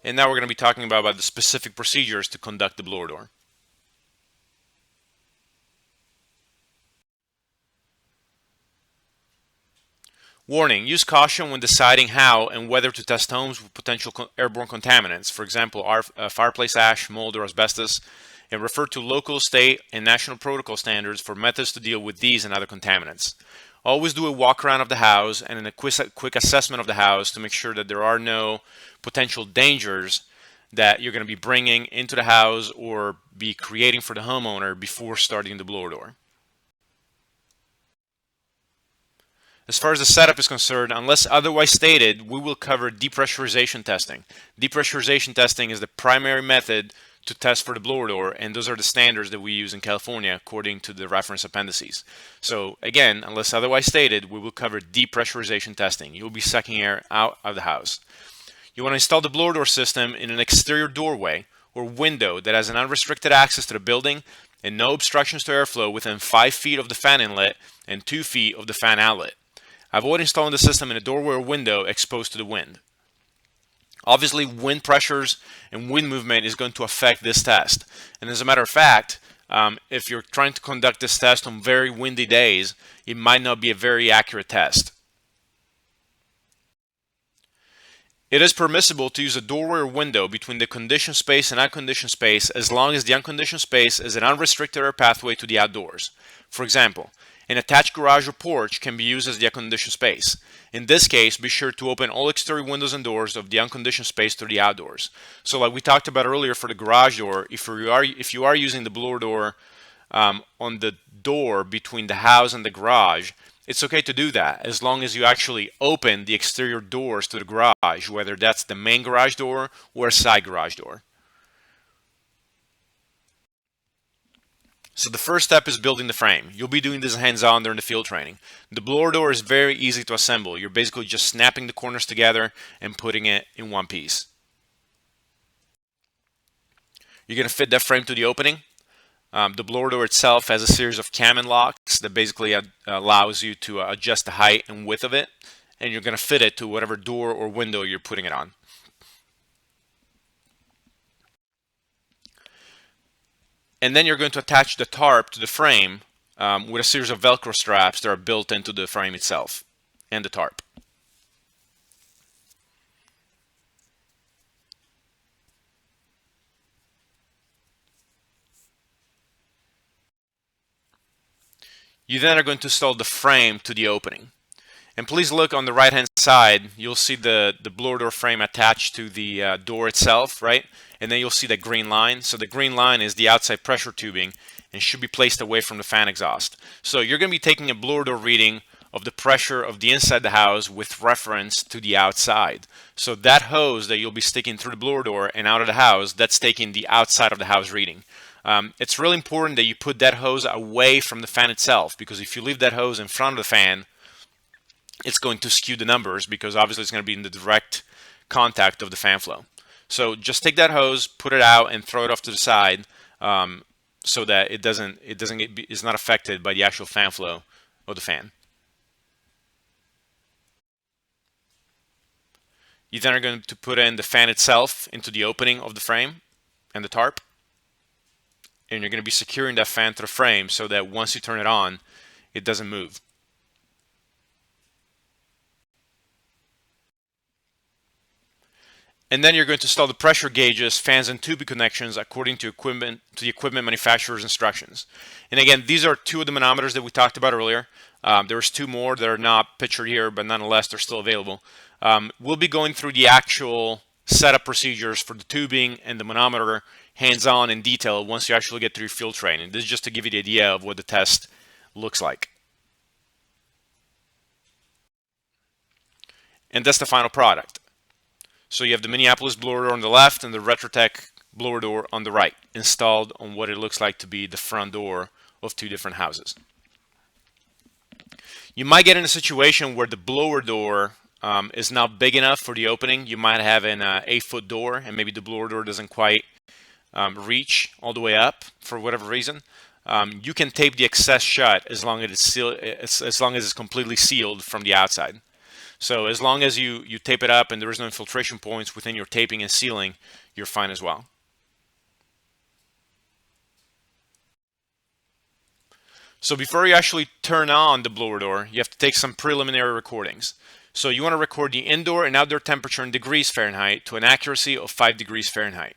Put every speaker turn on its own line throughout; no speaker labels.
And now we're going to be talking about the specific procedures to conduct the blower door. Warning, use caution when deciding how and whether to test homes with potential airborne contaminants, for example, fireplace ash, mold, or asbestos, and refer to local, state, and national protocol standards for methods to deal with these and other contaminants. Always do a walk around of the house and a quick assessment of the house to make sure that there are no potential dangers that you're going to be bringing into the house or be creating for the homeowner before starting the blower door. As far as the setup is concerned, unless otherwise stated, we will cover depressurization testing. Depressurization testing is the primary method to test for the blower door, and those are the standards that we use in California according to the reference appendices. So again, unless otherwise stated, we will cover depressurization testing. You'll be sucking air out of the house. You want to install the blower door system in an exterior doorway or window that has an unrestricted access to the building and no obstructions to airflow within 5 feet of the fan inlet and 2 feet of the fan outlet. Avoid installing the system in a doorway or window exposed to the wind. Obviously, wind pressures and wind movement is going to affect this test. And as a matter of fact, if you're trying to conduct this test on very windy days, it might not be a very accurate test. It is permissible to use a doorway or window between the conditioned space and unconditioned space as long as the unconditioned space is an unrestricted air pathway to the outdoors. For example, an attached garage or porch can be used as the unconditioned space. In this case, be sure to open all exterior windows and doors of the unconditioned space to the outdoors. So like we talked about earlier for the garage door, if you are using the blower door on the door between the house and the garage, it's okay to do that as long as you actually open the exterior doors to the garage, whether that's the main garage door or a side garage door. So the first step is building the frame. You'll be doing this hands-on during the field training. The blower door is very easy to assemble. You're basically just snapping the corners together and putting it in one piece. You're going to fit that frame to the opening. The blower door itself has a series of cam locks that basically allows you to adjust the height and width of it, and you're going to fit it to whatever door or window you're putting it on. And then you're going to attach the tarp to the frame with a series of Velcro straps that are built into the frame itself and the tarp. You then are going to install the frame to the opening. And please look on the right hand side, you'll see the blower door frame attached to the door itself, right? And then you'll see that green line. So the green line is the outside pressure tubing and should be placed away from the fan exhaust. So you're going to be taking a blower door reading of the pressure of the inside the house with reference to the outside. So that hose that you'll be sticking through the blower door and out of the house, that's taking the outside of the house reading. It's really important that you put that hose away from the fan itself, because if you leave that hose in front of the fan, it's going to skew the numbers because obviously it's going to be in the direct contact of the fan flow. So just take that hose, put it out, and throw it off to the side so that it's not affected by the actual fan flow of the fan. You then are going to put in the fan itself into the opening of the frame and the tarp, and you're going to be securing that fan to the frame so that once you turn it on, it doesn't move. And then you're going to install the pressure gauges, fans, and tubing connections according to the equipment manufacturer's instructions. And again, these are two of the manometers that we talked about earlier. There's two more that are not pictured here, but nonetheless, they're still available. We'll be going through the actual setup procedures for the tubing and the manometer hands-on in detail once you actually get through field training. This is just to give you the idea of what the test looks like. And that's the final product. So you have the Minneapolis blower door on the left and the Retrotech blower door on the right, installed on what it looks like to be the front door of two different houses. You might get in a situation where the blower door is not big enough for the opening. You might have an 8-foot door and maybe the blower door doesn't quite reach all the way up for whatever reason. You can tape the excess shut as long as it's completely sealed from the outside. So as long as you tape it up and there is no infiltration points within your taping and sealing, you're fine as well. So before you actually turn on the blower door, you have to take some preliminary recordings. So you want to record the indoor and outdoor temperature in degrees Fahrenheit to an accuracy of 5 degrees Fahrenheit.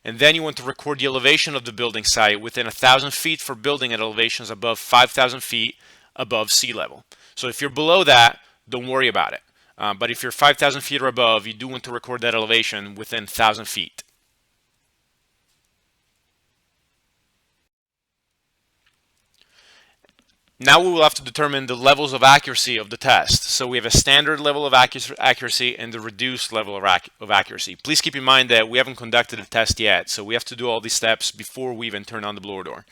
And then you want to record the elevation of the building site within 1,000 feet for building at elevations above 5,000 feet above sea level. So if you're below that, don't worry about it. But if you're 5,000 feet or above, you do want to record that elevation within 1,000 feet. Now we will have to determine the levels of accuracy of the test. So we have a standard level of accuracy and the reduced level of accuracy. Please keep in mind that we haven't conducted a test yet, so we have to do all these steps before we even turn on the blower door.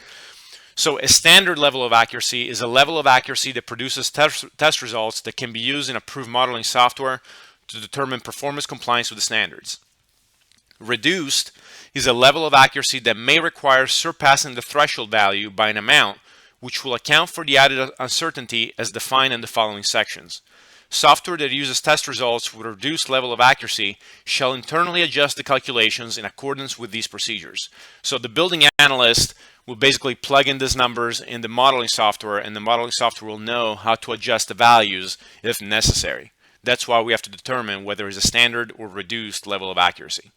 So a standard level of accuracy is a level of accuracy that produces test results that can be used in approved modeling software to determine performance compliance with the standards. Reduced is a level of accuracy that may require surpassing the threshold value by an amount which will account for the added uncertainty as defined in the following sections. Software that uses test results with a reduced level of accuracy shall internally adjust the calculations in accordance with these procedures. So the building analyst will basically plug in these numbers in the modeling software, and the modeling software will know how to adjust the values if necessary. That's why we have to determine whether it's a standard or reduced level of accuracy.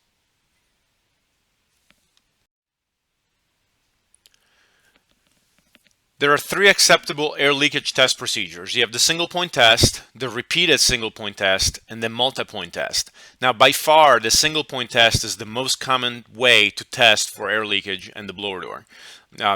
There are 3 acceptable air leakage test procedures. You have the single point test, the repeated single point test, and the multi-point test. Now, by far, the single point test is the most common way to test for air leakage and the blower door.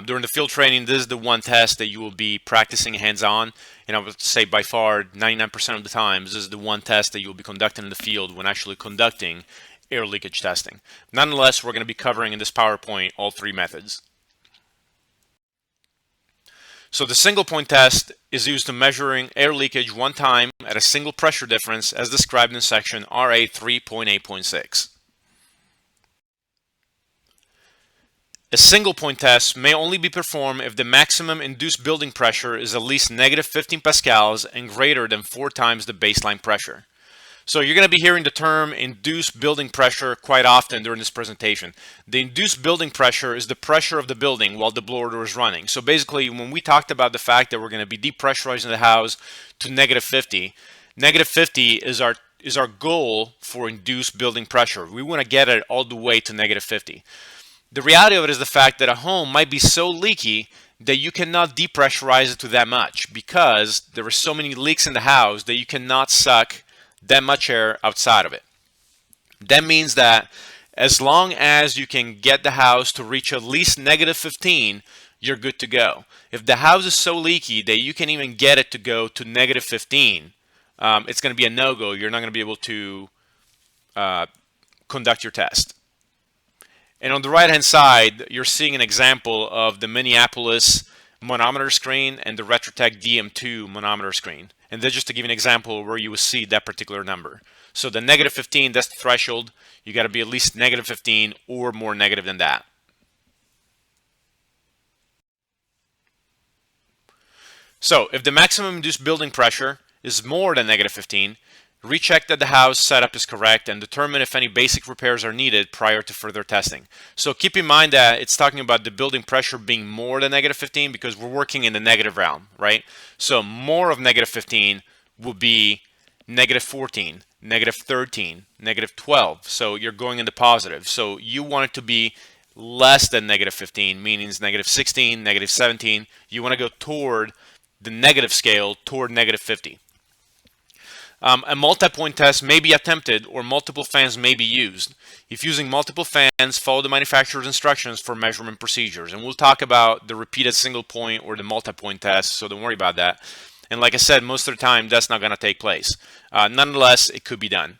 During the field training, this is the one test that you will be practicing hands-on, and I would say by far 99% of the times this is the one test that you will be conducting in the field when actually conducting air leakage testing. Nonetheless, we're going to be covering in this PowerPoint all 3 methods. So the single point test is used to measuring air leakage one time at a single pressure difference as described in section RA 3.8.6. A single point test may only be performed if the maximum induced building pressure is at least negative 15 pascals and greater than 4 times the baseline pressure. So you're going to be hearing the term induced building pressure quite often during this presentation. The induced building pressure is the pressure of the building while the blower door is running. So basically, when we talked about the fact that we're going to be depressurizing the house to negative 50 is our goal for induced building pressure. We want to get it all the way to negative 50. The reality of it is the fact that a home might be so leaky that you cannot depressurize it to that much because there are so many leaks in the house that you cannot suck that much air outside of it. That means that as long as you can get the house to reach at least negative 15, you're good to go. If the house is so leaky that you can even get it to go to negative 15, it's going to be a no-go. You're not going to be able to conduct your test. And on the right-hand side, you're seeing an example of the Minneapolis manometer screen and the Retrotec DM2 manometer screen. And that's just to give you an example where you will see that particular number. So the negative 15, that's the threshold. You got to be at least negative 15 or more negative than that. So if the maximum induced building pressure is more than negative 15, recheck that the house setup is correct and determine if any basic repairs are needed prior to further testing. So keep in mind that it's talking about the building pressure being more than negative 15 because we're working in the negative realm, right? So more of negative 15 will be negative 14, negative 13, negative 12. So you're going into positive. So you want it to be less than negative 15, meaning negative 16, negative 17. You want to go toward the negative scale, toward negative 50. A multi-point test may be attempted or multiple fans may be used. If using multiple fans, follow the manufacturer's instructions for measurement procedures. And we'll talk about the repeated single point or the multi-point test, so don't worry about that. And like I said, most of the time that's not going to take place. Nonetheless, it could be done.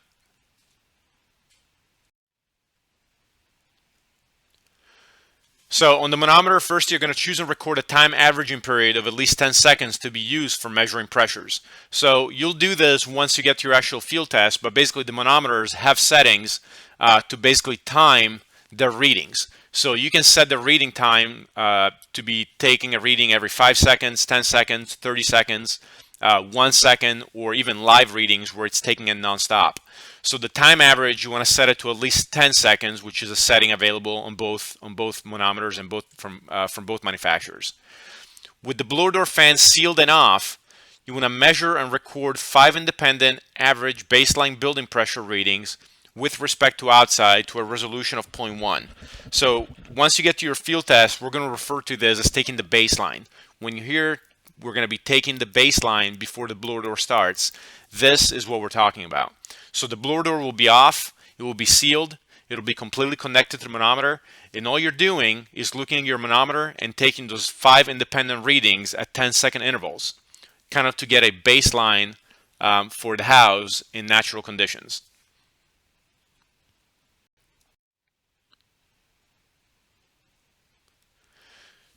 So on the manometer, first you're going to choose and record a time averaging period of at least 10 seconds to be used for measuring pressures. So you'll do this once you get to your actual field test, but basically the manometers have settings to basically time their readings. So you can set the reading time to be taking a reading every 5 seconds, 10 seconds, 30 seconds. 1 second, or even live readings where it's taking it nonstop. So the time average, you want to set it to at least 10 seconds, which is a setting available on both manometers and from both manufacturers. With the blower door fan sealed and off, you want to measure and record 5 independent average baseline building pressure readings with respect to outside to a resolution of 0.1. So once you get to your field test, we're going to refer to this as taking the baseline. When you hear we're going to be taking the baseline before the blower door starts, this is what we're talking about. So the blower door will be off, it will be sealed, it'll be completely connected to the manometer, and all you're doing is looking at your manometer and taking those 5 independent readings at 10-second intervals, kind of to get a baseline for the house in natural conditions.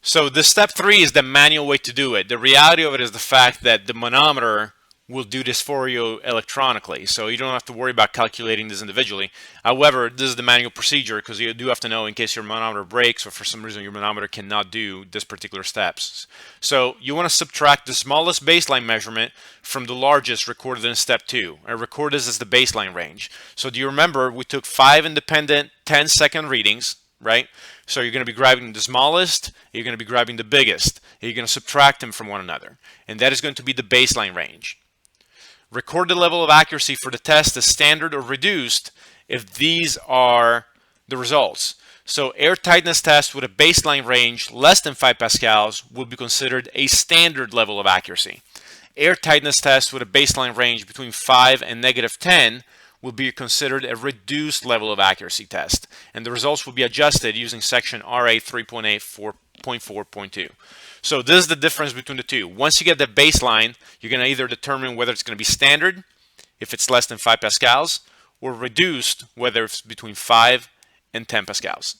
So the step 3 is the manual way to do it. The reality of it is the fact that the manometer will do this for you electronically, so you don't have to worry about calculating this individually. However, this is the manual procedure because you do have to know in case your manometer breaks or for some reason your manometer cannot do this particular steps. So you want to subtract the smallest baseline measurement from the largest recorded in step 2. I record this as the baseline range. So do you remember we took 5 independent 10-second readings, right? So you're going to be grabbing the smallest, you're going to be grabbing the biggest, and you're going to subtract them from one another. And that is going to be the baseline range. Record the level of accuracy for the test as standard or reduced if these are the results. So air tightness test with a baseline range less than 5 pascals will be considered a standard level of accuracy. Air tightness test with a baseline range between 5 and -10 will be considered a reduced level of accuracy test, and the results will be adjusted using section RA 3.8.4.2. So this is the difference between the two. Once you get the baseline, you're going to either determine whether it's going to be standard, if it's less than 5 pascals, or reduced, whether it's between 5 and 10 pascals.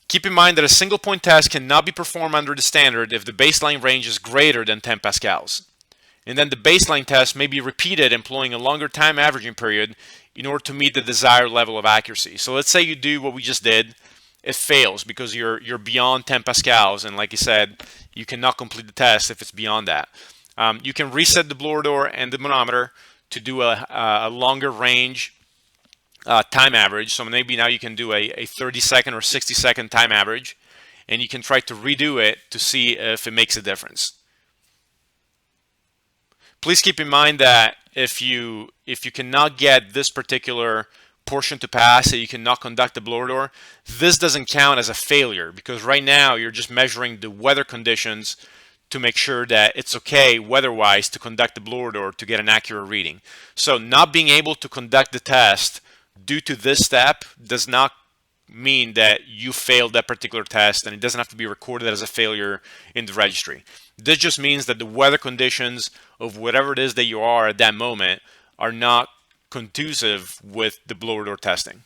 Keep in mind that a single point test cannot be performed under the standard if the baseline range is greater than 10 pascals. And then the baseline test may be repeated employing a longer time averaging period in order to meet the desired level of accuracy. So let's say you do what we just did, it fails because you're beyond 10 pascals, and like I said, you cannot complete the test if it's beyond that. You can reset the blower door and the manometer to do a longer range time average. So maybe now you can do a 30-second or 60-second time average, and you can try to redo it to see if it makes a difference. Please keep in mind that if you cannot get this particular portion to pass, that you cannot conduct the blower door, this doesn't count as a failure because right now you're just measuring the weather conditions to make sure that it's okay weather-wise to conduct the blower door to get an accurate reading. So not being able to conduct the test due to this step does not mean that you failed that particular test, and it doesn't have to be recorded as a failure in the registry. This just means that the weather conditions of whatever it is that you are at that moment are not conducive with the blower door testing.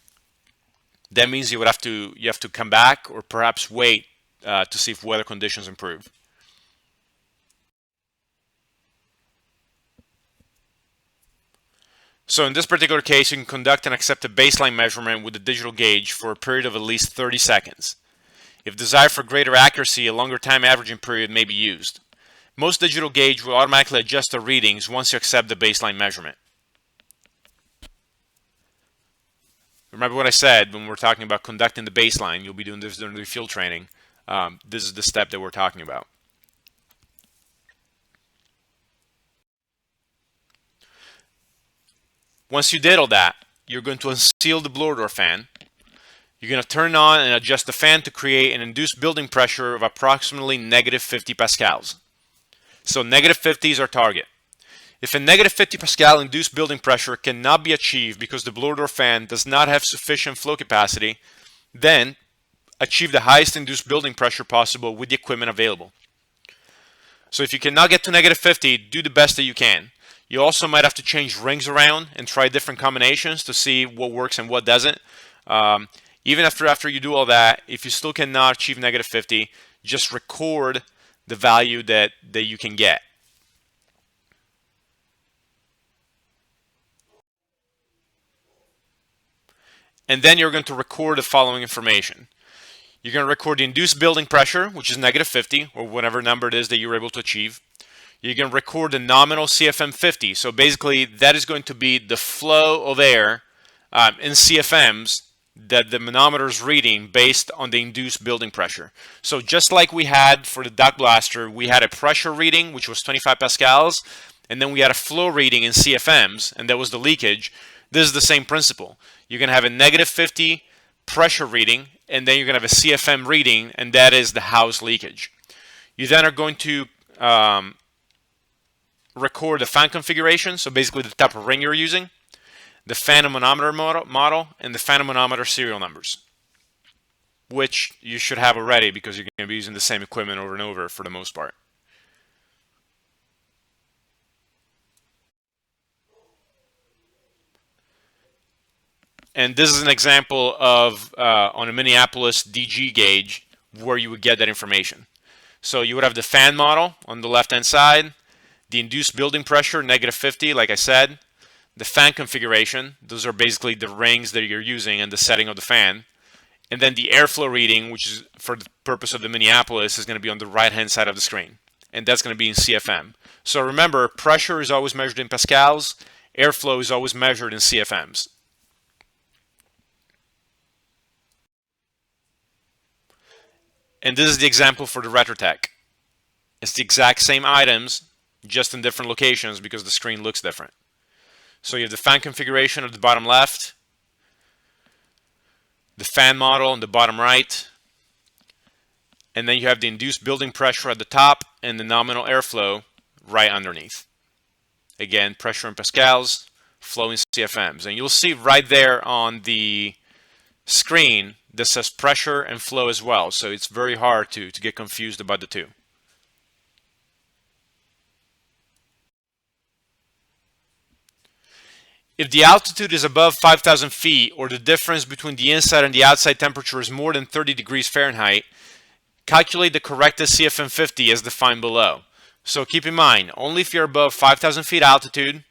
That means you have to come back or perhaps wait to see if weather conditions improve. So in this particular case, you can conduct and accept a baseline measurement with a digital gauge for a period of at least 30 seconds. If desired for greater accuracy, a longer time averaging period may be used. Most digital gauge will automatically adjust the readings once you accept the baseline measurement. Remember what I said when we're talking about conducting the baseline. You'll be doing this during the field training. This is the step that we're talking about. Once you did all that, you're going to unseal the blower door fan. You're going to turn on and adjust the fan to create an induced building pressure of approximately -50 pascals. So -50 is our target. If a -50 pascal induced building pressure cannot be achieved because the blower door fan does not have sufficient flow capacity, then achieve the highest induced building pressure possible with the equipment available. So if you cannot get to -50, do the best that you can. You also might have to change rings around and try different combinations to see what works and what doesn't. Even after you do all that, if you still cannot achieve -50, just record the value that you can get. And then you're going to record the following information. You're going to record the induced building pressure, which is -50, or whatever number it is that you're able to achieve. you can record the nominal CFM50. So basically, that is going to be the flow of air in CFMs that the manometer is reading based on the induced building pressure. So just like we had for the duct blaster, we had a pressure reading, which was 25 pascals, and then we had a flow reading in CFMs, and that was the leakage. This is the same principle. You're going to have a -50 pressure reading, and then you're going to have a CFM reading, and that is the house leakage. You then are going to record the fan configuration, so basically the type of ring you're using, the fan manometer model, and the fan manometer serial numbers, which you should have already because you're going to be using the same equipment over and over for the most part. And this is an example of on a Minneapolis DG gauge where you would get that information. So you would have the fan model on the left-hand side, the induced building pressure, -50, like I said, the fan configuration, those are basically the rings that you're using and the setting of the fan, and then the airflow reading, which is for the purpose of the Minneapolis, is going to be on the right-hand side of the screen, and that's going to be in CFM. So remember, pressure is always measured in pascals, airflow is always measured in CFMs. And this is the example for the RetroTech. It's the exact same items, just in different locations because the screen looks different. So you have the fan configuration at the bottom left, the fan model on the bottom right, and then you have the induced building pressure at the top and the nominal airflow right underneath. Again, pressure in pascals, flow in CFMs. And you'll see right there on the screen that says pressure and flow as well. So it's very hard to get confused about the two. If the altitude is above 5,000 feet or the difference between the inside and the outside temperature is more than 30 degrees Fahrenheit, calculate the corrected CFM50 as defined below. So keep in mind, only if you're above 5,000 feet altitude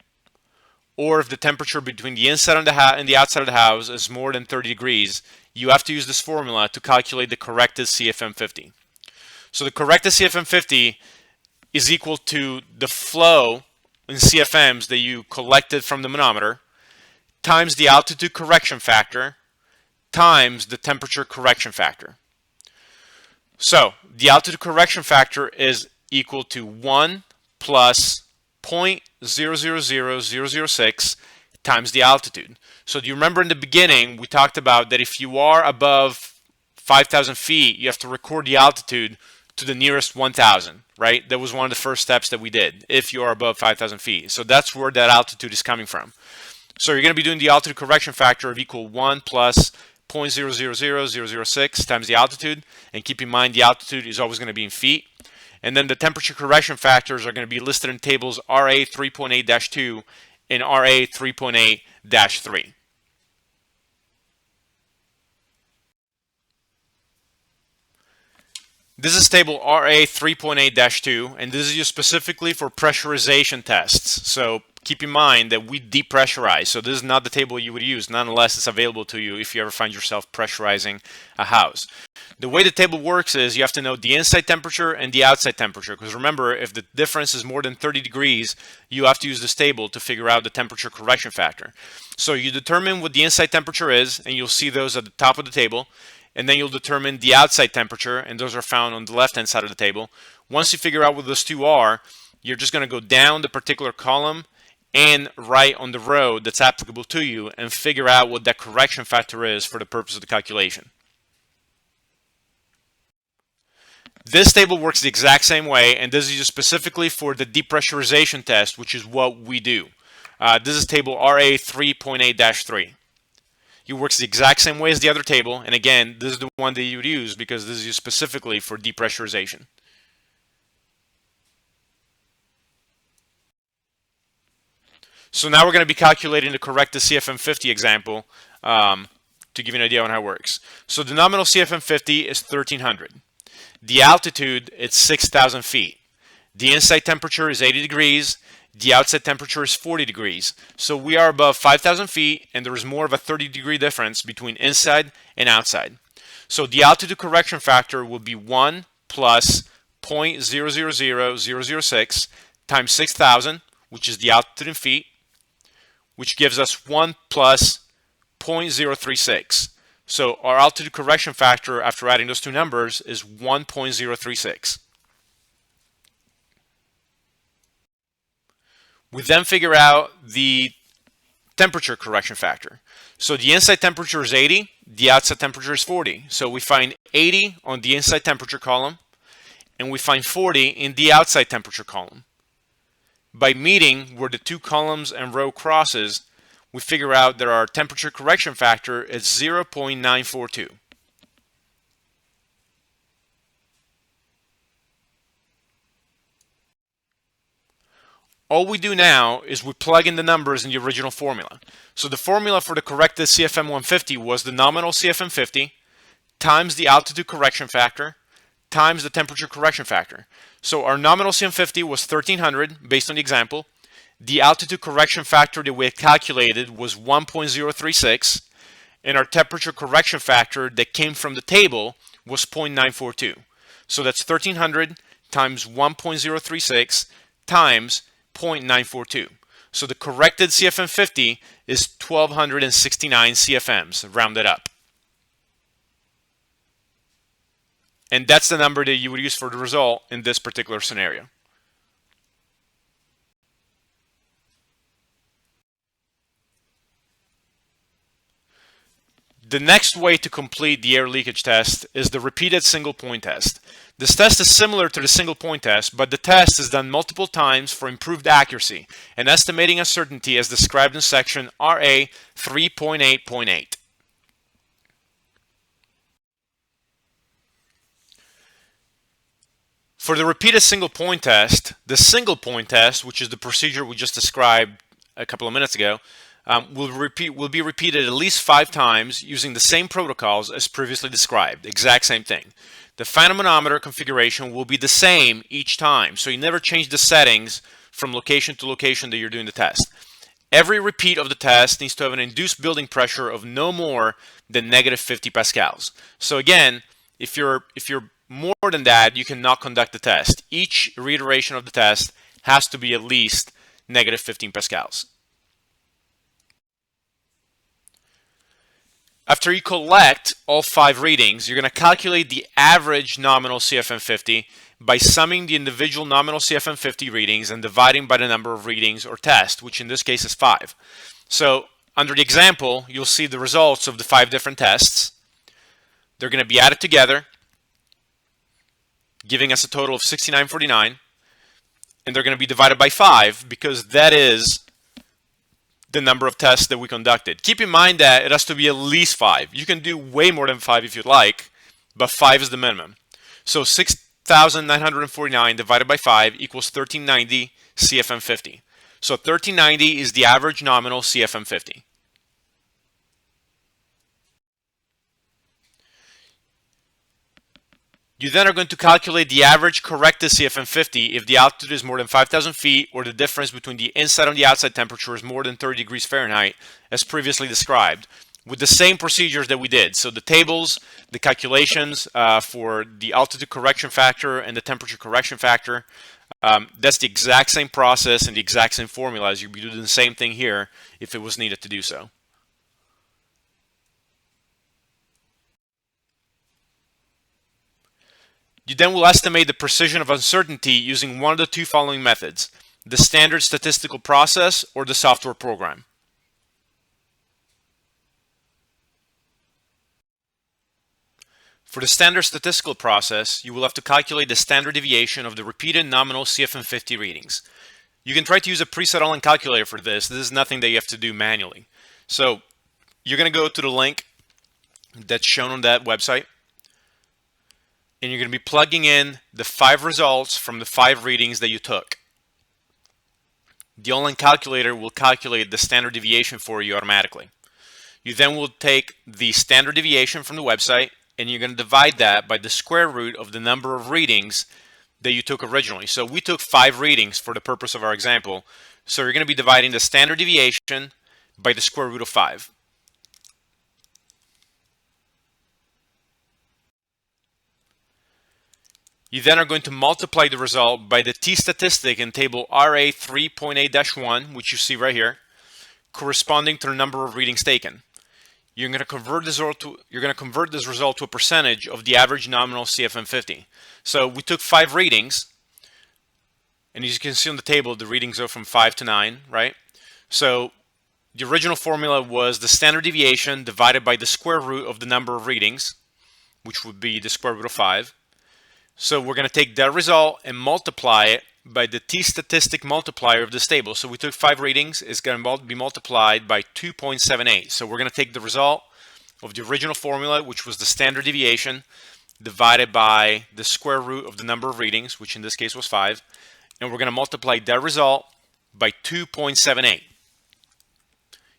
or if the temperature between the inside and the outside of the house is more than 30 degrees, you have to use this formula to calculate the corrected CFM50. So the corrected CFM50 is equal to the flow in CFMs that you collected from the manometer times the altitude correction factor times the temperature correction factor. So the altitude correction factor is equal to 1 plus 0.000006 times the altitude. So do you remember in the beginning we talked about that if you are above 5,000 feet, you have to record the altitude to the nearest 1,000, right? That was one of the first steps that we did, if you are above 5,000 feet. So that's where that altitude is coming from. So you're going to be doing the altitude correction factor of equal 1 plus 0.000006 times the altitude. And keep in mind the altitude is always going to be in feet. And then the temperature correction factors are going to be listed in tables RA 3.8-2 and RA 3.8-3. This is table RA 3.8-2, and this is used specifically for pressurization tests. So keep in mind that we depressurize. So this is not the table you would use, nonetheless it's available to you if you ever find yourself pressurizing a house. The way the table works is you have to know the inside temperature and the outside temperature, because remember, if the difference is more than 30 degrees, you have to use this table to figure out the temperature correction factor. So you determine what the inside temperature is, and you'll see those at the top of the table. And then you'll determine the outside temperature, and those are found on the left-hand side of the table. Once you figure out what those two are, you're just going to go down the particular column and right on the row that's applicable to you and figure out what that correction factor is for the purpose of the calculation. This table works the exact same way, and this is used specifically for the depressurization test, which is what we do. This is table RA 3.8-3. It works the exact same way as the other table, and again, this is the one that you would use because this is used specifically for depressurization. So now we're going to be calculating the corrected CFM50 example to give you an idea on how it works. So the nominal CFM50 is 1,300. The altitude is 6,000 feet. The inside temperature is 80 degrees. The outside temperature is 40 degrees. So we are above 5,000 feet, and there is more of a 30-degree difference between inside and outside. So the altitude correction factor will be 1 plus 0.000006 times 6,000, which is the altitude in feet, which gives us 1 plus 0.036. So our altitude correction factor after adding those two numbers is 1.036. We then figure out the temperature correction factor. So the inside temperature is 80, the outside temperature is 40. So we find 80 on the inside temperature column, and we find 40 in the outside temperature column. By meeting where the two columns and row crosses, we figure out that our temperature correction factor is 0.942. All we do now is we plug in the numbers in the original formula. So the formula for the corrected CFM 150 was the nominal CFM 50 times the altitude correction factor times the temperature correction factor. So our nominal CFM 50 was 1300 based on the example. The altitude correction factor that we had calculated was 1.036, and our temperature correction factor that came from the table was 0.942. So that's 1300 times 1.036 times 0.942. So the corrected CFM 50 is 1269 CFMs, rounded up. And that's the number that you would use for the result in this particular scenario. The next way to complete the air leakage test is the repeated single point test. This test is similar to the single point test, but the test is done multiple times for improved accuracy and estimating uncertainty as described in section RA 3.8.8. For the repeated single point test, the single point test, which is the procedure we just described a couple of minutes ago, will be repeated at least 5 times using the same protocols as previously described, exact same thing. The phantom manometer configuration will be the same each time, so you never change the settings from location to location that you're doing the test. Every repeat of the test needs to have an induced building pressure of no more than negative 50 pascals. So again, if you're more than that, you cannot conduct the test. Each reiteration of the test has to be at least negative 15 pascals. After you collect all 5 readings, you're going to calculate the average nominal CFM 50 by summing the individual nominal CFM 50 readings and dividing by the number of readings or tests, which in this case is 5. So under the example, you'll see the results of the 5 different tests. They're going to be added together, giving us a total of 6949, and they're going to be divided by 5 because that is the number of tests that we conducted. Keep in mind that it has to be at least 5. You can do way more than 5 if you'd like, but 5 is the minimum. So 6,949 divided by 5 equals 1390 CFM 50. So 1390 is the average nominal CFM 50. You then are going to calculate the average corrected CFM 50 if the altitude is more than 5,000 feet or the difference between the inside and the outside temperature is more than 30 degrees Fahrenheit, as previously described, with the same procedures that we did. So the tables, the calculations for the altitude correction factor and the temperature correction factor, that's the exact same process and the exact same formula as you'd be doing the same thing here if it was needed to do so. You then will estimate the precision of uncertainty using one of the 2 following methods: the standard statistical process or the software program. For the standard statistical process, you will have to calculate the standard deviation of the repeated nominal CFM 50 readings. You can try to use a preset online calculator for this. This is nothing that you have to do manually. So you're going to go to the link that's shown on that website, and you're going to be plugging in the 5 results from the 5 readings that you took. The online calculator will calculate the standard deviation for you automatically. You then will take the standard deviation from the website and you're going to divide that by the square root of the number of readings that you took originally. So we took 5 readings for the purpose of our example. So you're going to be dividing the standard deviation by the square root of 5. You then are going to multiply the result by the t-statistic in table RA 3.8-1, which you see right here, corresponding to the number of readings taken. You're going to convert this result to a percentage of the average nominal CFM50. So we took 5 readings, and as you can see on the table, the readings are from 5 to 9, right? So the original formula was the standard deviation divided by the square root of the number of readings, which would be the square root of 5. So we're going to take that result and multiply it by the t-statistic multiplier of this table. So we took 5 readings, it's going to be multiplied by 2.78. So we're going to take the result of the original formula, which was the standard deviation, divided by the square root of the number of readings, which in this case was 5, and we're going to multiply that result by 2.78.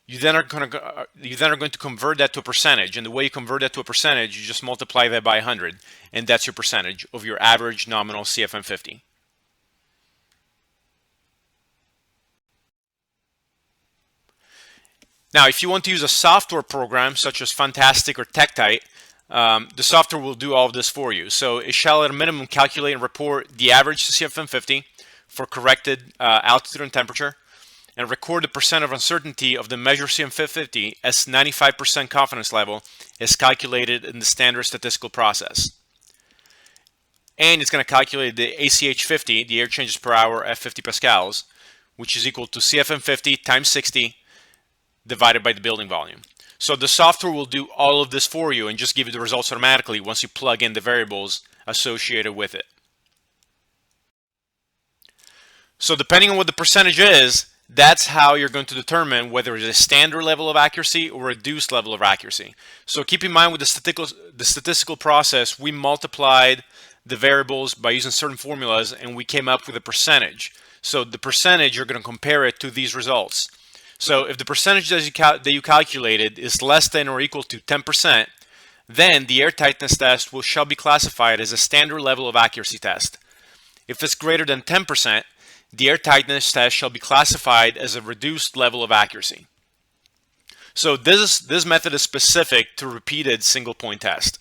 You then are going to convert that to a percentage, and the way you convert that to a percentage, you just multiply that by 100, and that's your percentage of your average nominal CFM50. Now, if you want to use a software program such as Fantastic or TechTite, the software will do all of this for you. So it shall at a minimum calculate and report the average CFM50 for corrected altitude and temperature, and record the percent of uncertainty of the measure CFM50 as 95% confidence level is calculated in the standard statistical process. And it's going to calculate the ACH50, the air changes per hour at 50 pascals, which is equal to CFM50 times 60 divided by the building volume. So the software will do all of this for you and just give you the results automatically once you plug in the variables associated with it. So depending on what the percentage is, that's how you're going to determine whether it's a standard level of accuracy or a reduced level of accuracy. So keep in mind with the statistical process, we multiplied the variables by using certain formulas and we came up with a percentage. So the percentage, you're going to compare it to these results. So if the percentage that you calculated is less than or equal to 10%, then the air tightness test shall be classified as a standard level of accuracy test. If it's greater than 10%, the air tightness test shall be classified as a reduced level of accuracy. So this method is specific to repeated single point test.